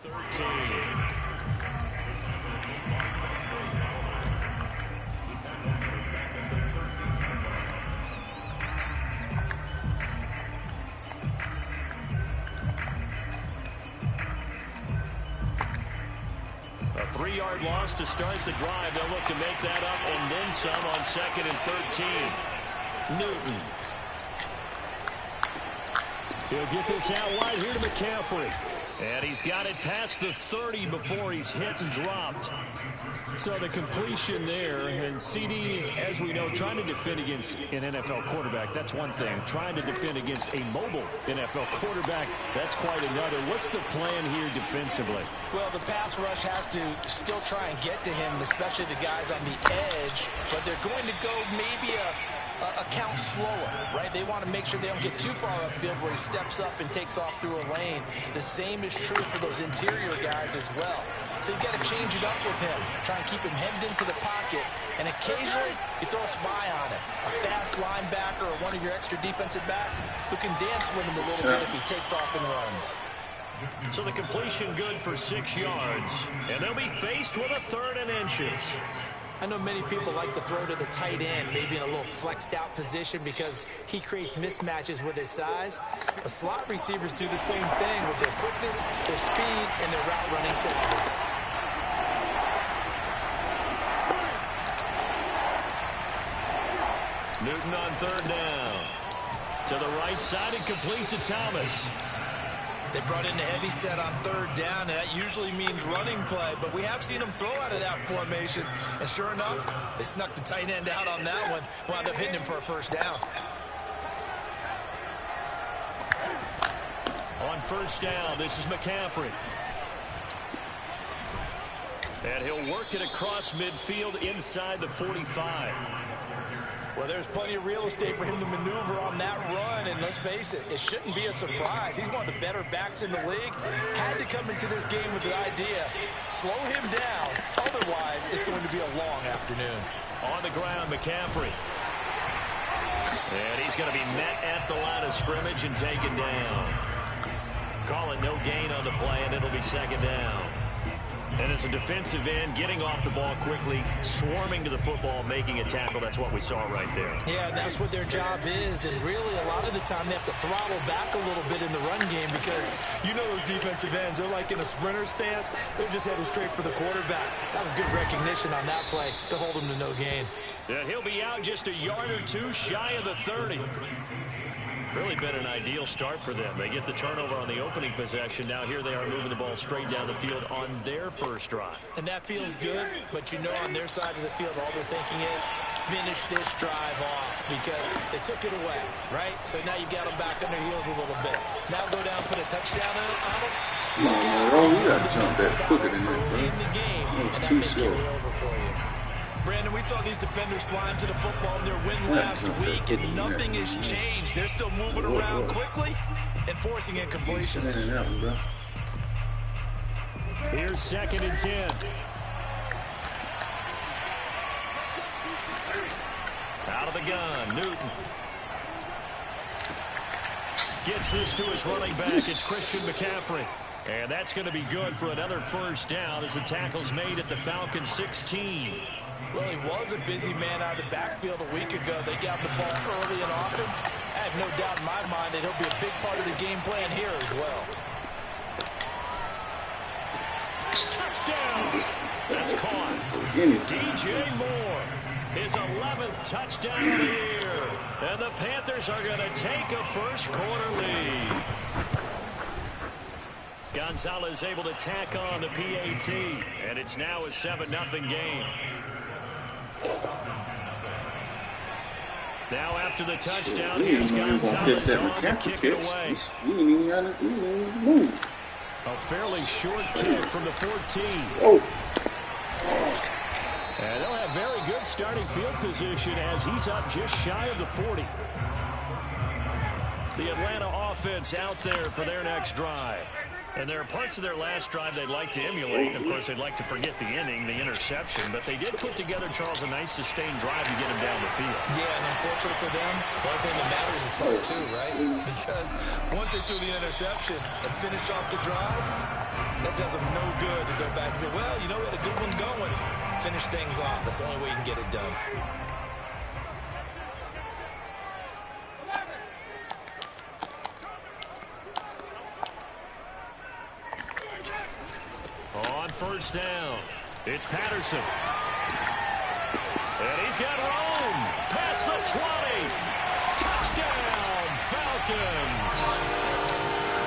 13. A 3-yard loss to start the drive. They'll look to make that up and then some on 2nd and 13. Newton. He'll get this out wide here to McCaffrey. And he's got it past the 30 before he's hit and dropped. So the completion there, and CD, as we know, trying to defend against an NFL quarterback, that's one thing. Trying to defend against a mobile NFL quarterback, that's quite another. What's the plan here defensively? Well, the pass rush has to still try and get to him, especially the guys on the edge, but they're going to go maybe a count slower, right? They want to make sure they don't get too far upfield where he steps up and takes off through a lane. The same is true for those interior guys as well. So you've got to change it up with him. Try and keep him hemmed into the pocket, and occasionally you throw a spy on it. A fast linebacker or one of your extra defensive backs who can dance with him a little bit if he takes off and runs. So the completion good for 6 yards, and they'll be faced with a 3rd and inches. I know many people like to throw to the tight end, maybe in a little flexed out position because he creates mismatches with his size. But slot receivers do the same thing with their quickness, their speed, and their route running savvy. Newton on 3rd down. To the right side and complete to Thomas. They brought in the heavy set on 3rd down, and that usually means running play, but we have seen them throw out of that formation, and sure enough, they snuck the tight end out on that one, wound up hitting him for a 1st down. On 1st down, this is McCaffrey. And he'll work it across midfield inside the 45. Well, there's plenty of real estate for him to maneuver on that run, and let's face it, it shouldn't be a surprise. He's one of the better backs in the league. Had to come into this game with the idea, slow him down, otherwise it's going to be a long afternoon. On the ground, McCaffrey. And he's going to be met at the line of scrimmage and taken down. Call it no gain on the play, and it'll be 2nd down. And as a defensive end, getting off the ball quickly, swarming to the football, making a tackle, that's what we saw right there. Yeah, that's what their job is, and really a lot of the time they have to throttle back a little bit in the run game because you know those defensive ends, they're like in a sprinter stance. They're just headed straight for the quarterback. That was good recognition on that play to hold him to no gain. And he'll be out just a yard or two shy of the 30. Really been an ideal start for them. They get the turnover on the opening possession. Now here they are moving the ball straight down the field on their 1st drive. And that feels good, but you know on their side of the field all they're thinking is finish this drive off because they took it away, right? So now you've got them back on their heels a little bit. Now go down, put a touchdown on them. No, you got to jump that quicker than that, bro. That was too slow. Brandon, we saw these defenders flying to the football in their win last week, and nothing has changed. They're still moving around quickly and forcing incompletions. Here's 2nd and 10. Out of the gun, Newton. Gets this to his running back. It's Christian McCaffrey. And that's going to be good for another 1st down as the tackle's made at the Falcons 16. Well, he was a busy man out of the backfield a week ago. They got the ball early and often. I have no doubt in my mind that he'll be a big part of the game plan here as well. Touchdown! That's caught. DJ Moore, his 11th touchdown of the year. And the Panthers are going to take a 1st quarter lead. Gonzalez able to tack on the PAT, and it's now a 7-0 game. Now after the touchdown, here's Gonzalez on to kick it away. A fairly short kick from the 14. And they'll have very good starting field position as he's up just shy of the 40. The Atlanta offense out there for their next drive. And there are parts of their last drive they'd like to emulate. Of course, they'd like to forget the inning, the interception. But they did put together, Charles, a nice sustained drive to get him down the field. Yeah, and unfortunately for them, the only thing that matters is part 2, right? Because once they threw the interception and finished off the drive, That does them no good to go back and say, well, you know, we had a good one going. Finish things off. That's the only way you can get it done. On first down, it's Patterson. And he's got room. Past the 20. Touchdown, Falcons.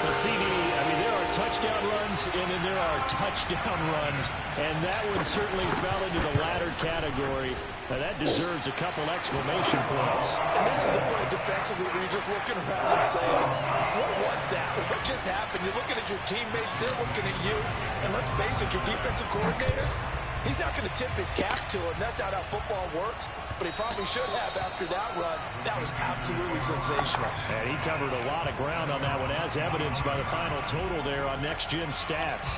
The CD, I mean, there are touchdown runs, and then there are touchdown runs. And that one certainly fell into the latter category. Now, that deserves a couple exclamation points. And this is a point defensively where you're just looking around and saying, what was that? What just happened? You're looking at your teammates, they're looking at you. And let's face it, your defensive coordinator, he's not going to tip his cap to him. That's not how football works. But he probably should have after that run. That was absolutely sensational. And he covered a lot of ground on that one, as evidenced by the final total there on Next Gen Stats.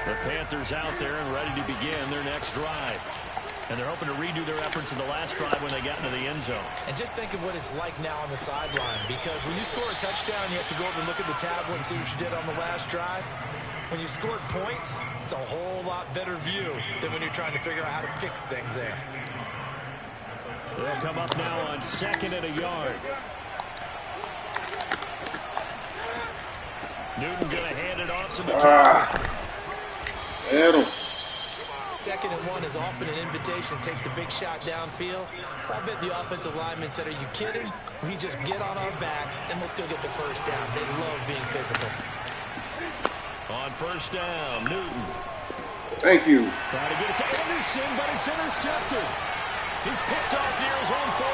The Panthers out there and ready to begin their next drive. And they're hoping to redo their efforts in the last drive when they got into the end zone. And just think of what it's like now on the sideline, because when you score a touchdown, you have to go over and look at the tablet and see what you did on the last drive. When you scored points, it's a whole lot better view than when you're trying to figure out how to fix things there. They'll come up now on 2nd and a yard. Newton going to hand it off to McCaffrey. Adam. 2nd and 1 is often an invitation to take the big shot downfield. I bet the offensive lineman said, are you kidding? We just get on our backs and let's go get the first down. They love being physical. On first down, Newton. Thank you. Trying to get it to Anderson, but it's intercepted. He's picked off near his own 48.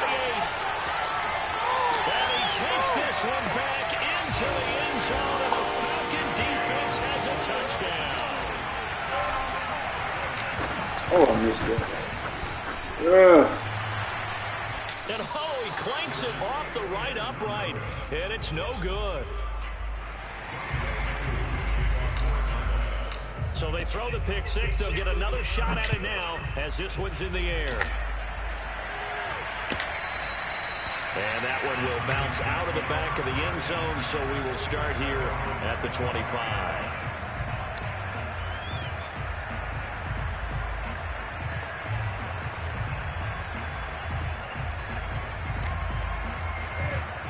And he takes this one back into the end zone, and the Falcon defense has a touchdown. Oh, I missed that. And oh, he clanks it off the right upright, and it's no good. So they throw the pick six. They'll get another shot at it now as this one's in the air. And that one will bounce out of the back of the end zone, so we will start here at the 25.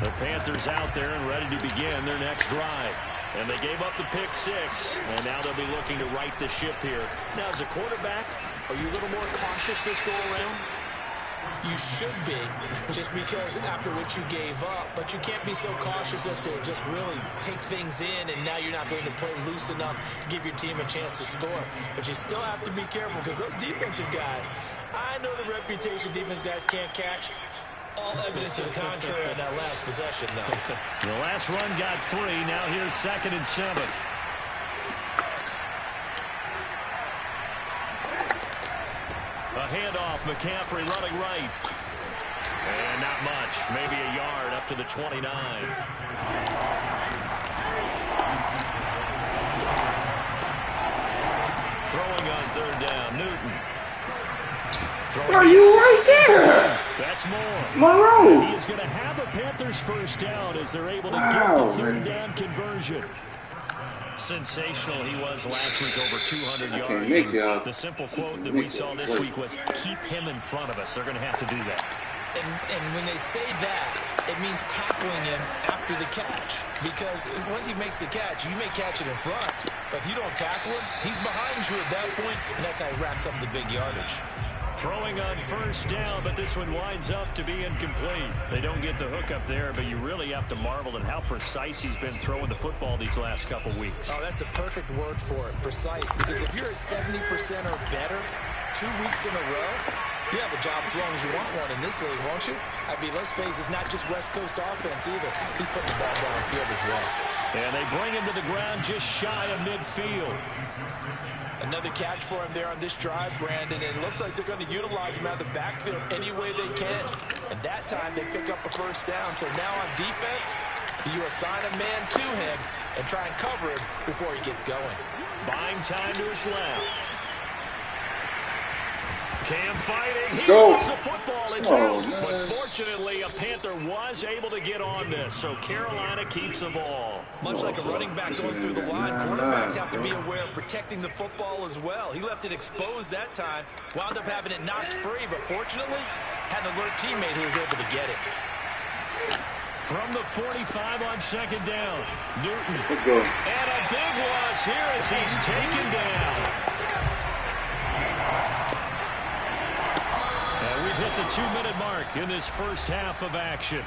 The Panthers out there and ready to begin their next drive. And they gave up the pick six, and now they'll be looking to right the ship here. Now, as a quarterback, are you a little more cautious this go around? You should be, just because after what you gave up, but you can't be so cautious as to just really take things in, and now you're not going to play loose enough to give your team a chance to score. But you still have to be careful, because those defensive guys, I know the reputation defense guys can't catch. All evidence to the contrary in that last possession, though. The last run got 3. Now here's 2nd and 7. A handoff, McCaffrey running right. And not much, maybe a yard up to the 29. Throwing on 3rd down, Newton. Are you right there? That's more. Monroe. He is going to have a Panthers first down as they're able to get the 3rd down conversion. Sensational he was last week, over 200 yards. The simple quote that we saw this week was, keep him in front of us. They're going to have to do that. And when they say that, it means tackling him after the catch. Because once he makes the catch, you may catch it in front. But if you don't tackle him, he's behind you at that point, and that's how he racks up the big yardage. Throwing on first down, but this one winds up to be incomplete. They don't get the hook up there, but you really have to marvel at how precise he's been throwing the football these last couple weeks. Oh, that's a perfect word for it, precise. Because if you're at 70% or better 2 weeks in a row, you have a job as long as you want one in this league, won't you? I mean, let's face it, it's not just West Coast offense either. He's putting the ball downfield as well. And they bring him to the ground just shy of midfield. Another catch for him there on this drive, Brandon. And it looks like they're going to utilize him out of the backfield any way they can. And that time they pick up a first down. So now on defense, you assign a man to him, and try and cover him before he gets going. Buying time to his left. Cam fighting. Let's go. The football. It's out. But fortunately, a Panther was able to get on this, so Carolina keeps the ball. Much like a running back going through the line, quarterbacks have to be aware of protecting the football as well. He left it exposed that time, wound up having it knocked free, but fortunately, had an alert teammate who was able to get it. From the 45 on second down, Newton. Let's go. And a big loss here as he's taken down. And we've hit the 2-minute mark in this first half of action.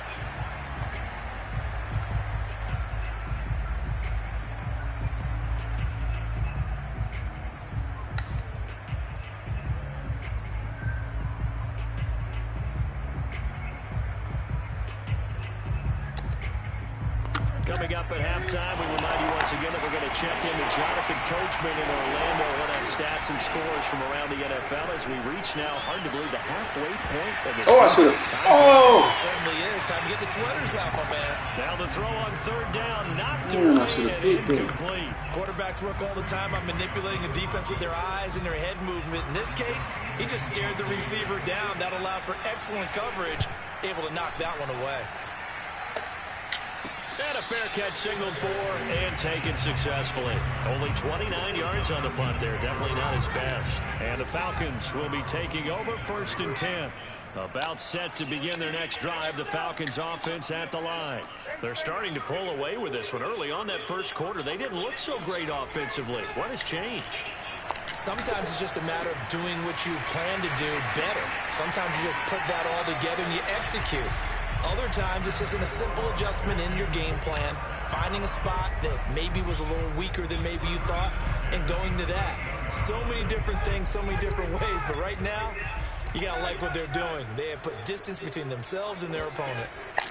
Coming up at halftime, we remind you once again that we're going to check in with Jonathan Coachman in Orlando. He'll have stats and scores from around the NFL as we reach now, hard to believe, the halfway point of the season. I should have. It certainly is. Time to get the sweaters out, my man. Now the throw on third down, knocked away and incomplete. Quarterbacks work all the time on manipulating the defense with their eyes and their head movement. In this case, he just stared the receiver down. That allowed for excellent coverage, able to knock that one away. And a fair catch signaled for and taken successfully. Only 29 yards on the punt there. Definitely not his best. And the Falcons will be taking over 1st and 10. About set to begin their next drive. The Falcons offense at the line. They're starting to pull away with this one. Early on that first quarter, they didn't look so great offensively. What has changed? Sometimes it's just a matter of doing what you plan to do better. Sometimes you just put that all together and you execute. Other times, it's just a simple adjustment in your game plan, finding a spot that maybe was a little weaker than maybe you thought, and going to that. So many different things, so many different ways, but right now, you got to like what they're doing. They have put distance between themselves and their opponent.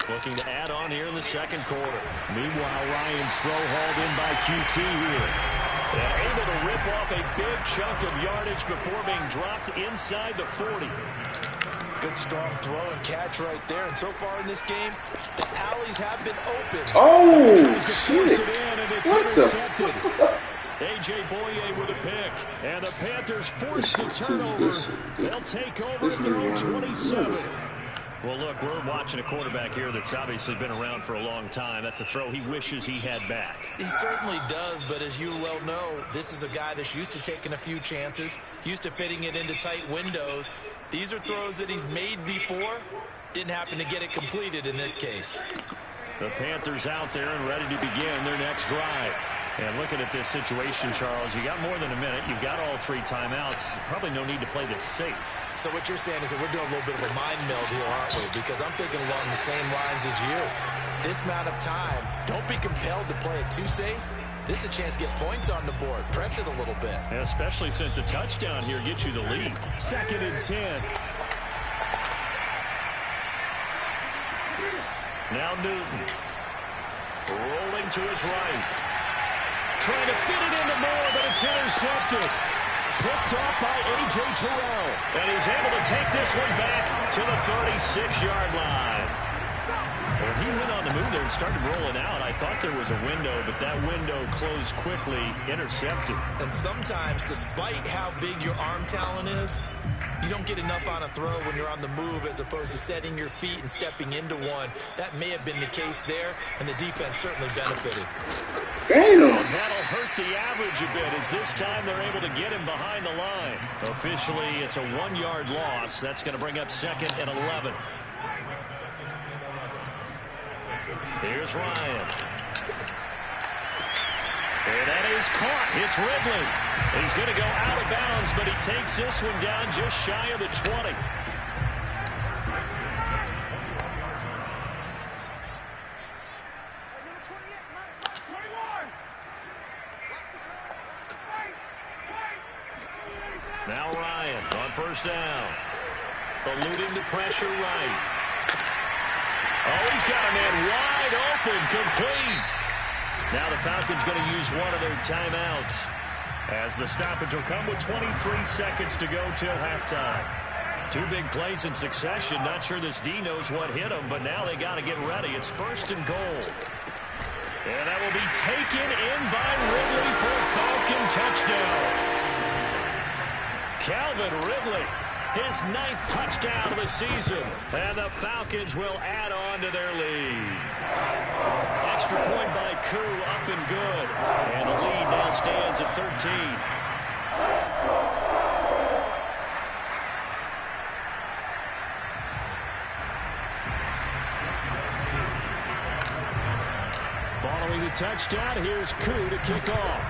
Looking to add on here in the second quarter. Meanwhile, Ryan's throw hauled in by QT here. And able to rip off a big chunk of yardage before being dropped inside the 40. Good, strong throw and catch right there. And so far in this game, the alleys have been open. Oh, shit. What the? A.J. Boye with a pick. And the Panthers force the turnover. They'll take over at their own 27. Well, look, we're watching a quarterback here that's obviously been around for a long time. That's a throw he wishes he had back. He certainly does, but as you well know, this is a guy that's used to taking a few chances, used to fitting it into tight windows. These are throws that he's made before. Didn't happen to get it completed in this case. The Panthers out there and ready to begin their next drive. And looking at this situation, Charles, you got more than a minute. You've got all 3 timeouts. Probably no need to play this safe. So what you're saying is that we're doing a little bit of a mind meld here, aren't we? Because I'm thinking along the same lines as you. This amount of time, don't be compelled to play it too safe. This is a chance to get points on the board. Press it a little bit. Yeah, especially since a touchdown here gets you the lead. 2nd and 10. Now Newton. Rolling to his right. Trying to fit it into Moore, but it's intercepted. Picked off by A.J. Terrell. And he's able to take this one back to the 36-yard line. Well, he went on the move there and started rolling out. I thought there was a window, but that window closed quickly, intercepted. And sometimes, despite how big your arm talent is, you don't get enough on a throw when you're on the move as opposed to setting your feet and stepping into one. That may have been the case there, and the defense certainly benefited. Damn. That'll hurt the average a bit as this time they're able to get him behind the line. Officially, it's a 1-yard loss. That's going to bring up 2nd and 11. Here's Ryan. And that is caught. It's Ridley. He's going to go out of bounds, but he takes this one down just shy of the 20. Now Ryan on 1st down. Eluding the pressure right. Oh, he's got a man wide open, complete. Now the Falcons going to use one of their timeouts as the stoppage will come with 23 seconds to go till halftime. 2 big plays in succession. Not sure this D knows what hit him, but now they got to get ready. It's 1st and goal. And that will be taken in by Ridley for a Falcon touchdown. Calvin Ridley, his 9th touchdown of the season. And the Falcons will add on to their lead. Extra point by Koo, up and good. And the lead now stands at 13. Following the touchdown, here's Koo to kick off.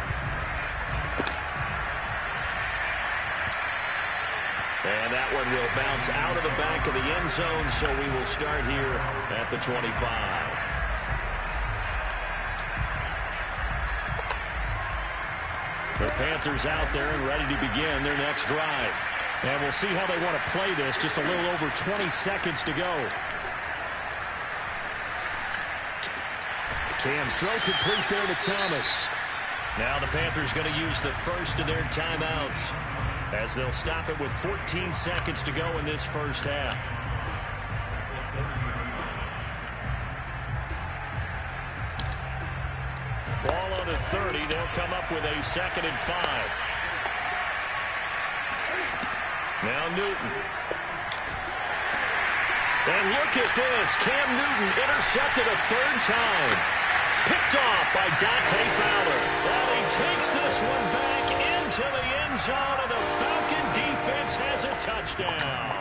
And that one will bounce out of the back of the end zone, so we will start here at the 25. The Panthers out there and ready to begin their next drive. And we'll see how they want to play this. Just a little over 20 seconds to go. Cam's throw complete there to Thomas. Now the Panthers going to use the first of their timeouts, as they'll stop it with 14 seconds to go in this first half. Ball on the 30. They'll come up with a 2nd and 5. Now Newton. And look at this. Cam Newton intercepted a 3rd time. Picked off by Dante Fowler. And he takes this one back into the end zone, and the Falcon defense has a touchdown.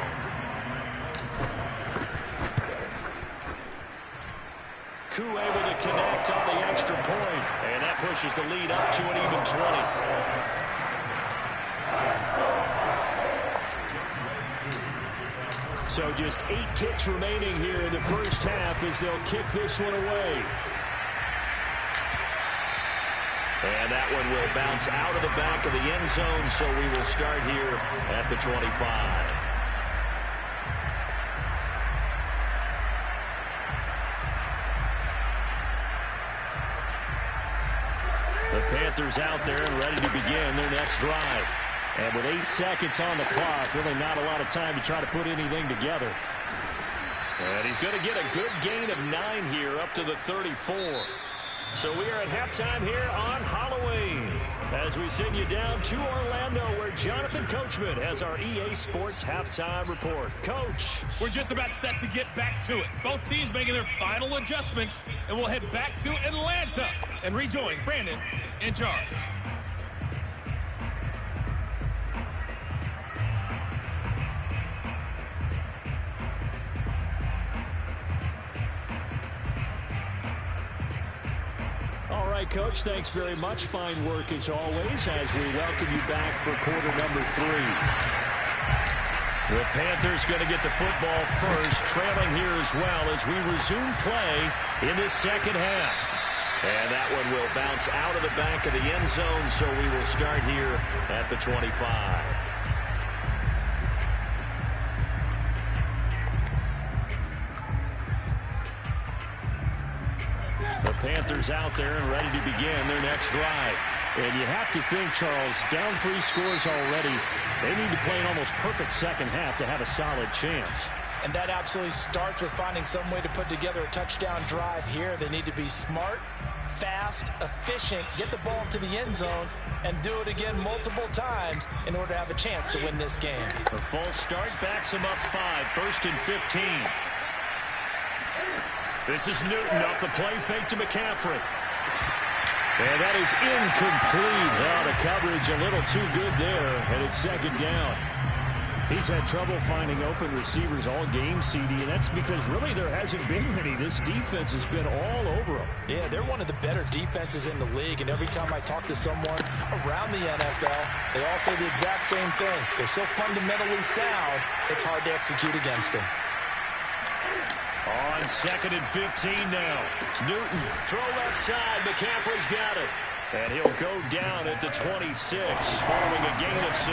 Koo able to connect on the extra point, and that pushes the lead up to an even 20. So just 8 ticks remaining here in the first half as they'll kick this one away. And that one will bounce out of the back of the end zone, so we will start here at the 25. The Panthers out there and ready to begin their next drive. And with 8 seconds on the clock, really not a lot of time to try to put anything together. And he's going to get a good gain of 9 here up to the 34. So we are at halftime here on Halloween as we send you down to Orlando, where Jonathan Coachman has our EA Sports halftime report. Coach. We're just about set to get back to it. Both teams making their final adjustments, and we'll head back to Atlanta and rejoin Brandon in charge. All right, Coach, thanks very much. Fine work as always as we welcome you back for quarter number 3. The Panthers going to get the football first, trailing here as well as we resume play in this second half. And that one will bounce out of the back of the end zone, so we will start here at the 25. The Panthers out there and ready to begin their next drive. And you have to think, Charles, down 3 scores already. They need to play an almost perfect second half to have a solid chance. And that absolutely starts with finding some way to put together a touchdown drive here. They need to be smart, fast, efficient, get the ball to the end zone, and do it again multiple times in order to have a chance to win this game. A false start backs them up 5, 1st and 15. This is Newton off the play fake to McCaffrey. And that is incomplete. Well, the coverage a little too good there, and it's 2nd down. He's had trouble finding open receivers all game, CD, and that's because really there hasn't been many. This defense has been all over them. Yeah, they're one of the better defenses in the league, and every time I talk to someone around the NFL, they all say the exact same thing. They're so fundamentally sound, it's hard to execute against them. On 2nd and 15 now. Newton, throw left side. McCaffrey's got it. And he'll go down at the 26, following a gain of 6.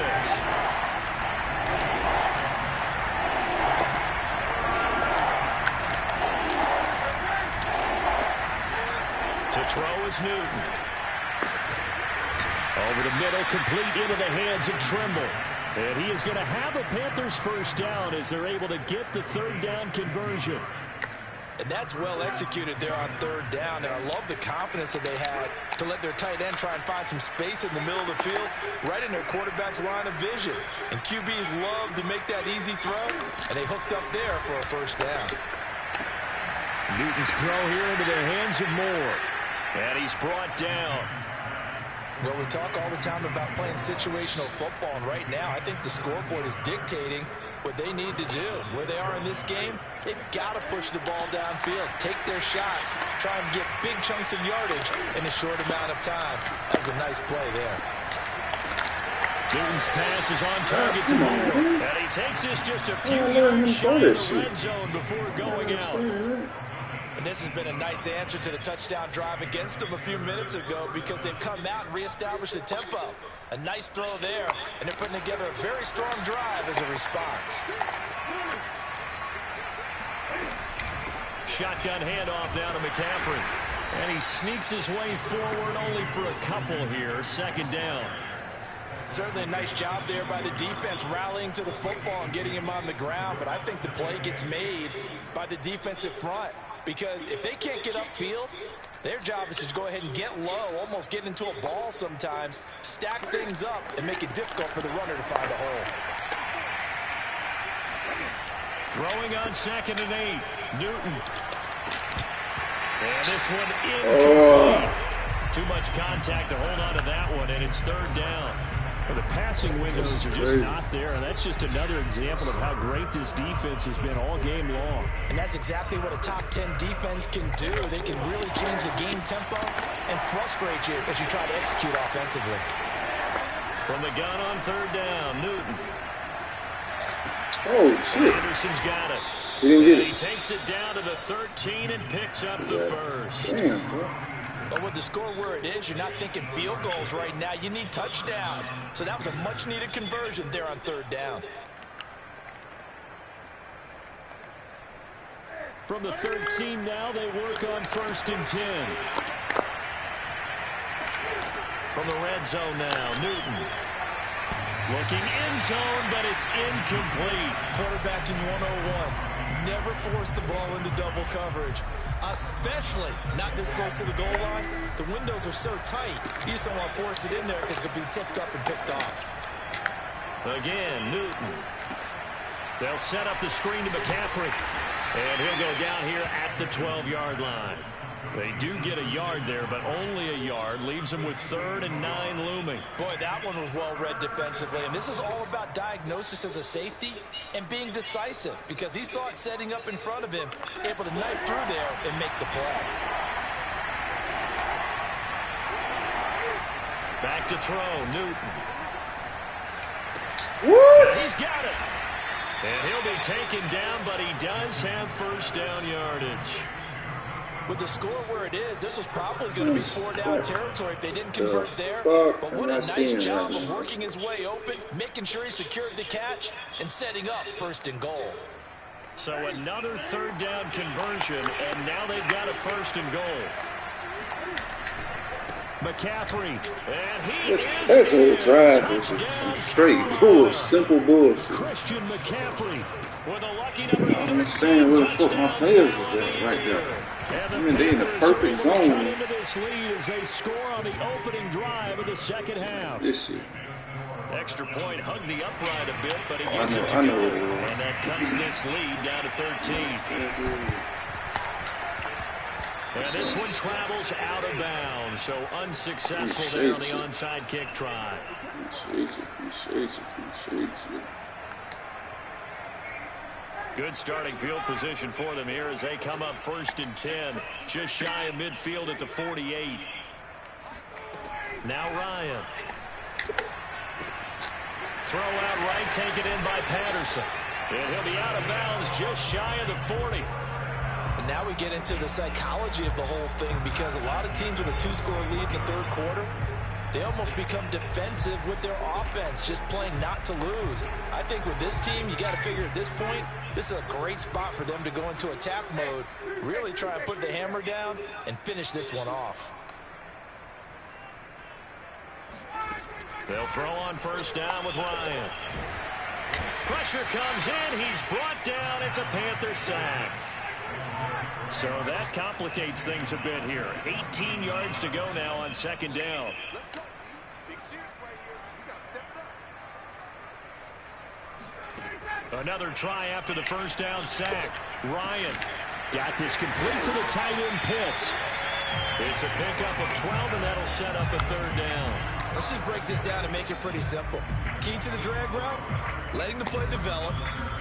To throw is Newton. Over the middle, complete into the hands of Trimble. And he is going to have a Panthers first down as they're able to get the 3rd down conversion. And that's well executed there on third down. And I love the confidence that they had to let their tight end try and find some space in the middle of the field, right in their quarterback's line of vision. And QBs love to make that easy throw, and they hooked up there for a first down. Newton's throw here into the hands of Moore. And he's brought down. Well, we talk all the time about playing situational football, and right now I think the scoreboard is dictating what they need to do. Where they are in this game, they've got to push the ball downfield, take their shots, try and get big chunks of yardage in a short amount of time. That was a nice play there. Newton's pass is on target to Moore. And he takes this just a few yards shy of the red zone before going out. And this has been a nice answer to the touchdown drive against them a few minutes ago, because they've come out and reestablished the tempo. A nice throw there, and they're putting together a very strong drive as a response. Shotgun handoff down to McCaffrey. And he sneaks his way forward only for a couple here. Second down. Certainly a nice job there by the defense rallying to the football and getting him on the ground, but I think the play gets made by the defensive front, because if they can't get upfield, their job is to go ahead and get low, almost get into a ball sometimes, stack things up, and make it difficult for the runner to find a hole. Throwing on 2nd and 8. Newton. And this one incomplete. Too much contact to hold on to that one, and it's third down. Well, the passing windows are just not there, and that's just another example of how great this defense has been all game long. And that's exactly what a top 10 defense can do. They can really change the game tempo and frustrate you as you try to execute offensively. From the gun on third down, Newton. Oh, shit. Anderson's got it. He didn't get And it. he takes it down to the 13 and picks up the first. Damn, bro. But with the score where it is, you're not thinking field goals right now. You need touchdowns. So that was a much-needed conversion there on third down. From the 13 now, they work on 1st and 10. From the red zone now, Newton. Looking end zone, but it's incomplete. Quarterbacking 101. Never force the ball into double coverage, especially not this close to the goal line. The windows are so tight, you just don't want to force it in there because it could be tipped up and picked off. Again, Newton. They'll set up the screen to McCaffrey. And he'll go down here at the 12-yard line. They do get a yard there, but only a yard. Leaves them with 3rd and 9 looming. Boy, that one was well-read defensively. And this is all about diagnosis as a safety and being decisive, because he saw it setting up in front of him, able to knife through there and make the play. Back to throw, Newton. What? He's got it. And he'll be taken down, but he does have first down yardage. With the score where it is, this was probably going to be 4-down territory if they didn't convert there. But what a nice job of working his way open, making sure he secured the catch, and setting up 1st and goal. So another 3rd down conversion, and now they've got a 1st and goal. McCaffrey, and he is That whole drive was just straight bull, simple bullshit. Christian McCaffrey with a lucky number 13. I understand where the fuck my players was at right there. I mean, they in the perfect zone. Into this lead as they score on the opening drive of the second half. This shit. Extra point hugged the upright a bit, but he gets it to I know. go. And that cuts this lead down to 13. And this one travels out of bounds, so unsuccessful there on the onside kick try. Appreciate you. Good starting field position for them here as they come up 1st and 10. Just shy of midfield at the 48. Now Ryan. Throw out right, taken in by Patterson. And he'll be out of bounds just shy of the 40. And now we get into the psychology of the whole thing, because a lot of teams with a 2-score lead in the 3rd quarter, they almost become defensive with their offense, just playing not to lose. I think with this team, you got to figure at this point, this is a great spot for them to go into attack mode, really try and put the hammer down and finish this one off. They'll throw on 1st down with Ryan. Pressure comes in. He's brought down. It's a Panther sack. So that complicates things a bit here. 18 yards to go now on second down. Another try after the first down sack. Ryan got this complete to the tight end Pitts. It's a pickup of 12, and that'll set up a third down. Let's just break this down and make it pretty simple. Key to the drag route, letting the play develop,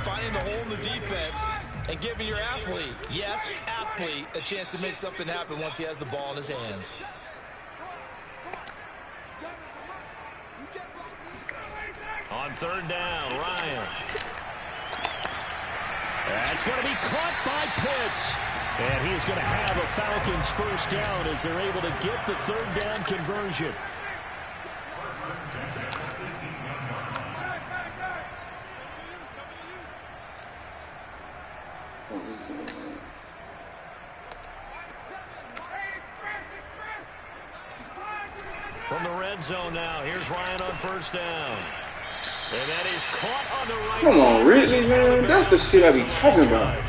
finding the hole in the defense, and giving your athlete, yes, athlete, a chance to make something happen once he has the ball in his hands. On third down, Ryan. That's going to be caught by Pitts. And he's going to have a Falcons first down as they're able to get the third down conversion. From the red zone now, here's Ryan on first down. And that is caught on the right side. Come on, really, man? That's the shit I be talking about.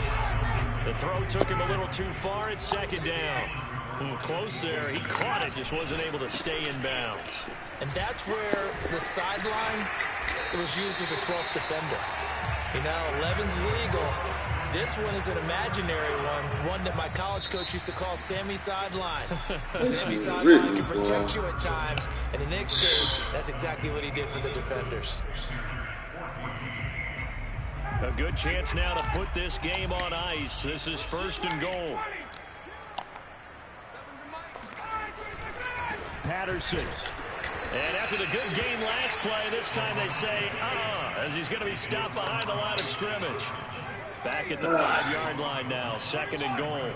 The throw took him a little too far at second down. Close there. He caught it, just wasn't able to stay in bounds. And that's where the sideline was used as a 12th defender. You know, 11's legal. This one is an imaginary one that my college coach used to call Sammy Sideline. Sammy Sideline can protect you at times, and in this case, that's exactly what he did for the defenders. A good chance now to put this game on ice. This is first and goal. Patterson. And after the good gain last play, this time they say, as he's going to be stopped behind the line of scrimmage. Back at the 5-yard line now, second and goal.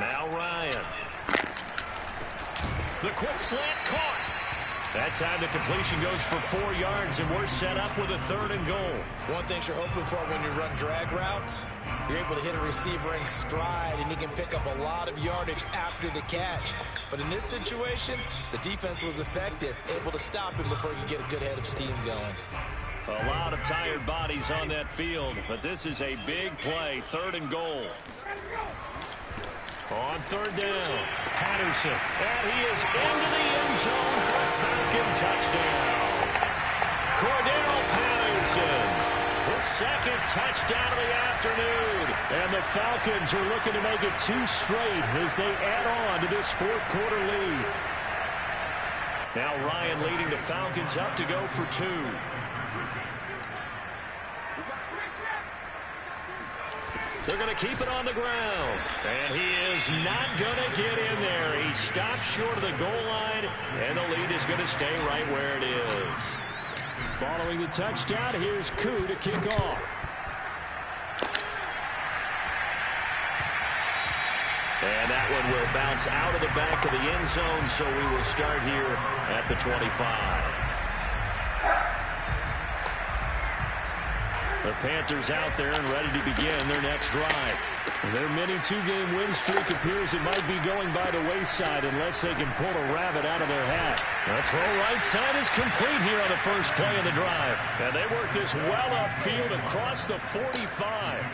Now Ryan. The quick slant caught. That time the completion goes for 4 yards, and we're set up with a third and goal. One thing you're hoping for when you run drag routes, you're able to hit a receiver in stride, and he can pick up a lot of yardage after the catch. But in this situation, the defense was effective, able to stop him before he could get a good head of steam going. A lot of tired bodies on that field, but this is a big play, third and goal. On third down, Patterson, and he is into the end zone for a Falcon touchdown. Cordell Patterson, his second touchdown of the afternoon. And the Falcons are looking to make it 2 straight as they add on to this fourth quarter lead. Now Ryan leading the Falcons up to go for 2. They're going to keep it on the ground. And he is not going to get in there. He stopped short of the goal line, and the lead is going to stay right where it is. Following the touchdown, here's Koo to kick off. And that one will bounce out of the back of the end zone, so we will start here at the 25. The Panthers out there and ready to begin their next drive. Their mini 2-game win streak appears it might be going by the wayside unless they can pull a rabbit out of their hat. The throw right side is complete here on the first play of the drive. And they work this well upfield across the 45.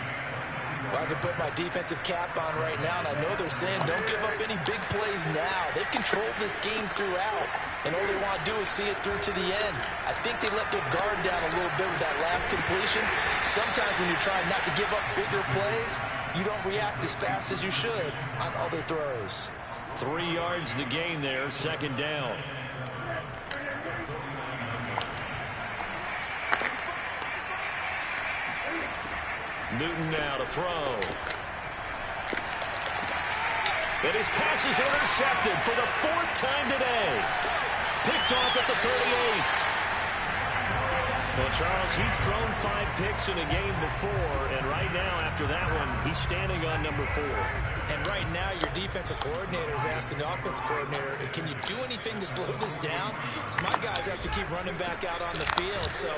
Well, I can put my defensive cap on right now, and I know they're saying don't give up any big plays now. They've controlled this game throughout, and all they want to do is see it through to the end. I think they let their guard down a little bit with that last completion. Sometimes when you're trying not to give up bigger plays, you don't react as fast as you should on other throws. 3 yards the gain there, second down. Newton now to throw. And his pass is intercepted for the 4th time today. Picked off at the 38. Well, Charles, he's thrown 5 picks in a game before, and right now, after that one, he's standing on number 4. And right now, your defensive coordinator is asking the offense coordinator, can you do anything to slow this down? Because my guys have to keep running back out on the field. So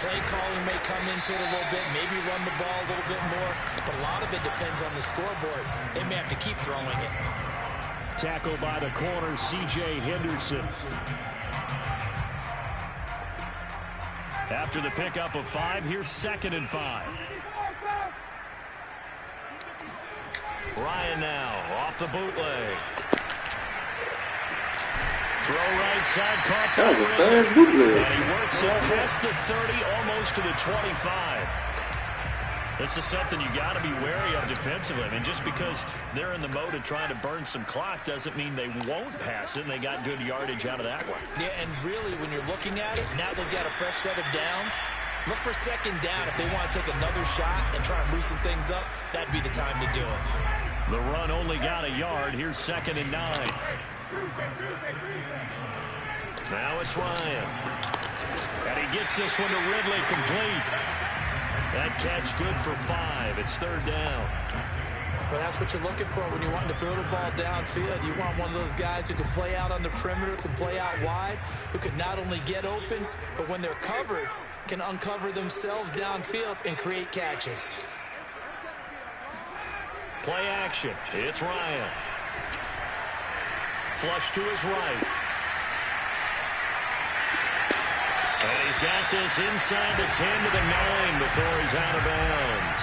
play calling may come into it a little bit, maybe run the ball a little bit more. But a lot of it depends on the scoreboard. They may have to keep throwing it. Tackle by the corner, C.J. Henderson. After the pickup of 5, here's 2nd and 5. Ryan now off the bootleg. Throw right side, caught by Ridley. And he works it past the 30, almost to the 25. This is something you got to be wary of defensively. I mean, just because they're in the mode of trying to burn some clock doesn't mean they won't pass it, and they got good yardage out of that one. Yeah, and really, when you're looking at it, now they've got a fresh set of downs. Look for 2nd down. If they want to take another shot and try and loosen things up, that'd be the time to do it. The run only got a yard. Here's 2nd and 9. Now it's Ryan. And he gets this one to Ridley complete. That catch good for 5. It's 3rd down. Well, that's what you're looking for when you want to throw the ball downfield. You want one of those guys who can play out on the perimeter, can play out wide, who can not only get open, but when they're covered, can uncover themselves downfield and create catches. Play action. It's Ryan. Flush to his right. And he's got this inside the 10 to the 9 before he's out of bounds.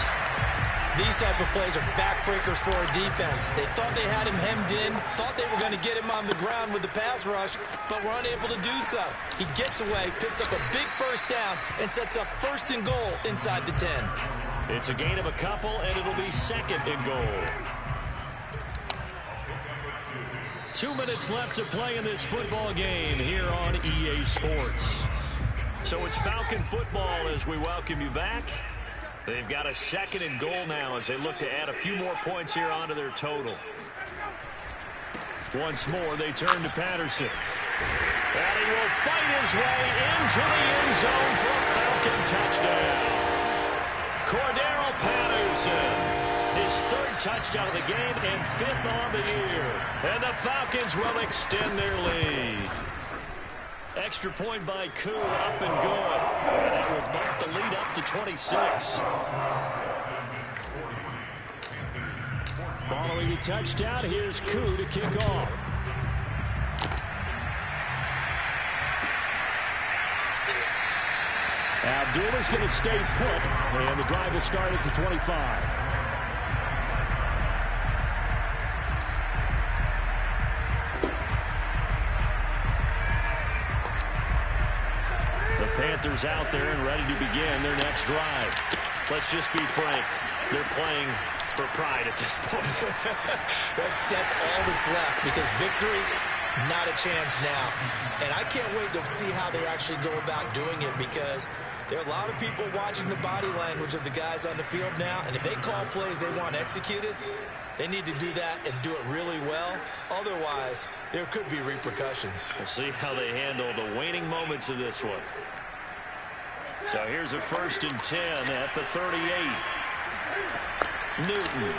These type of plays are backbreakers for a defense. They thought they had him hemmed in, thought they were going to get him on the ground with the pass rush, but were unable to do so. He gets away, picks up a big 1st down, and sets up 1st and goal inside the 10. It's a gain of a couple, and it'll be 2nd and goal. 2 minutes left to play in this football game here on EA Sports. So it's Falcon football as we welcome you back. They've got a 2nd and goal now as they look to add a few more points here onto their total. Once more, they turn to Patterson. And he will fight his way into the end zone for a Falcon touchdown. Cordero Patterson, his 3rd touchdown of the game and 5th on the year. And the Falcons will extend their lead. Extra point by Koo, up and good. And that will bump the lead up to 26. Following the touchdown, here's Koo to kick off. Abdullah's going to stay put, and the drive will start at the 25. Panthers out there and ready to begin their next drive. Let's just be frank. They're playing for pride at this point. that's all that's left, because victory, not a chance now. And I can't wait to see how they actually go about doing it, because there are a lot of people watching the body language of the guys on the field now, and if they call plays they want executed, they need to do that and do it really well. Otherwise, there could be repercussions. We'll see how they handle the waning moments of this one. So here's a 1st and 10 at the 38. Newton.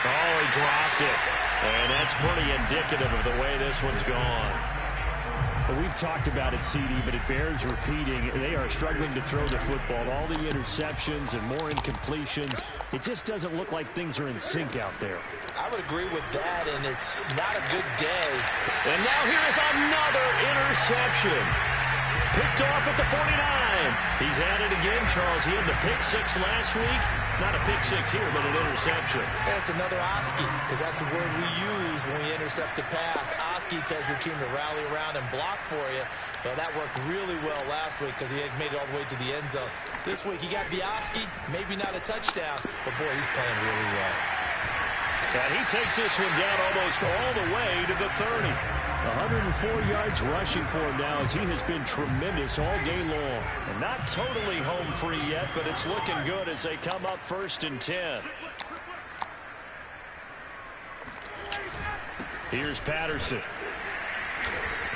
Oh, he dropped it. And that's pretty indicative of the way this one's gone. Well, we've talked about it, CD, but it bears repeating. They are struggling to throw the football. All the interceptions and more incompletions. It just doesn't look like things are in sync out there. I would agree with that, and it's not a good day. And now here's another interception. Picked off at the 49. He's at it again, Charles. He had the pick 6 last week. Not a pick 6 here, but an interception. That's another Oski, because that's the word we use when we intercept a pass. Oski tells your team to rally around and block for you. Well, that worked really well last week because he had made it all the way to the end zone. This week he got the Oski, maybe not a touchdown, but boy, he's playing really well. And he takes this one down almost all the way to the 30. 104 yards rushing for him now, as he has been tremendous all day long. And not totally home free yet, but it's looking good as they come up 1st and 10. Here's Patterson.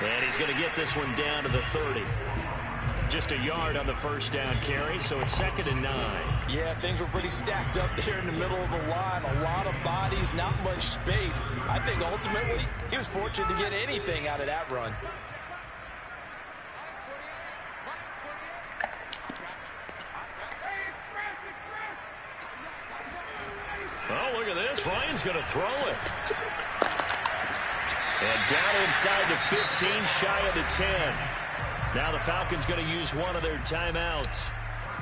And he's going to get this one down to the 30. Just a yard on the 1st down carry, so it's 2nd and 9. Yeah, things were pretty stacked up there in the middle of the line. A lot of bodies, not much space. I think ultimately he was fortunate to get anything out of that run. Oh, look at this. Ryan's going to throw it. And down inside the 15, shy of the 10. Now the Falcons going to use one of their timeouts.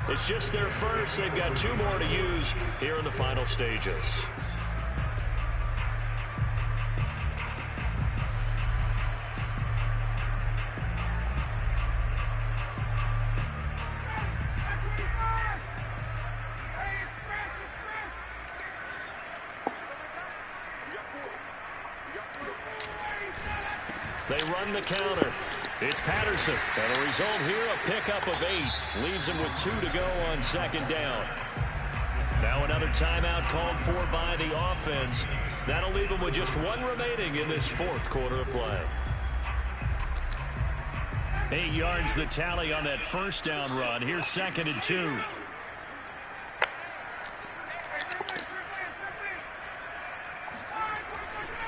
It's just their first. They've got 2 more to use here in the final stages. They run the counter. It's Patterson. And the result here, a pickup of 8. Leaves him with 2 to go on second down. Now another timeout called for by the offense. That'll leave him with just 1 remaining in this 4th quarter of play. 8 yards the tally on that first down run. Here's 2nd and 2.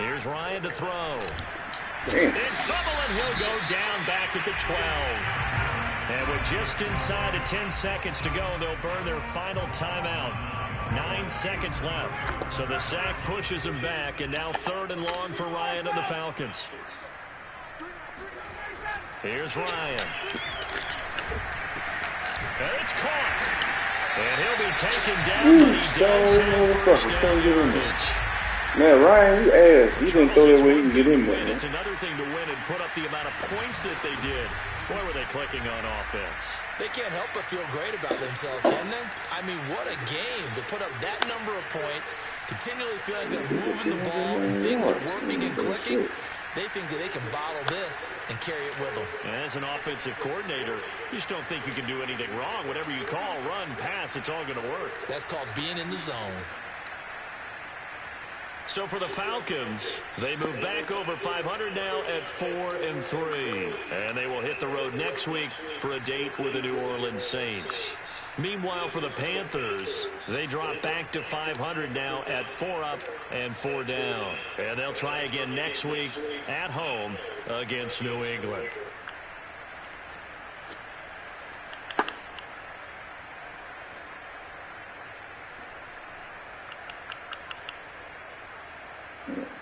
Here's Ryan to throw. Damn. In trouble, and he'll go down back at the 12. And with just inside of 10 seconds to go, they'll burn their final timeout. 9 seconds left. So the sack pushes him back, and now 3rd and long for Ryan and the Falcons. Here's Ryan. And it's caught. And he'll be taken down, but he does have first down yardage. Man, Ryan, you ass. You didn't throw that way you can get in there. It's another thing to win and put up the amount of points that they did. Boy, were they clicking on offense. They can't help but feel great about themselves, can they? I mean, what a game to put up that number of points, continually feel like they're moving the ball, and things are working and clicking. They think that they can bottle this and carry it with them. As an offensive coordinator, you just don't think you can do anything wrong. Whatever you call, run, pass, it's all going to work. That's called being in the zone. So for the Falcons, they move back over 500 now at 4-3. And they will hit the road next week for a date with the New Orleans Saints. Meanwhile, for the Panthers, they drop back to 500 now at 4 up and 4 down. And they'll try again next week at home against New England. Yeah.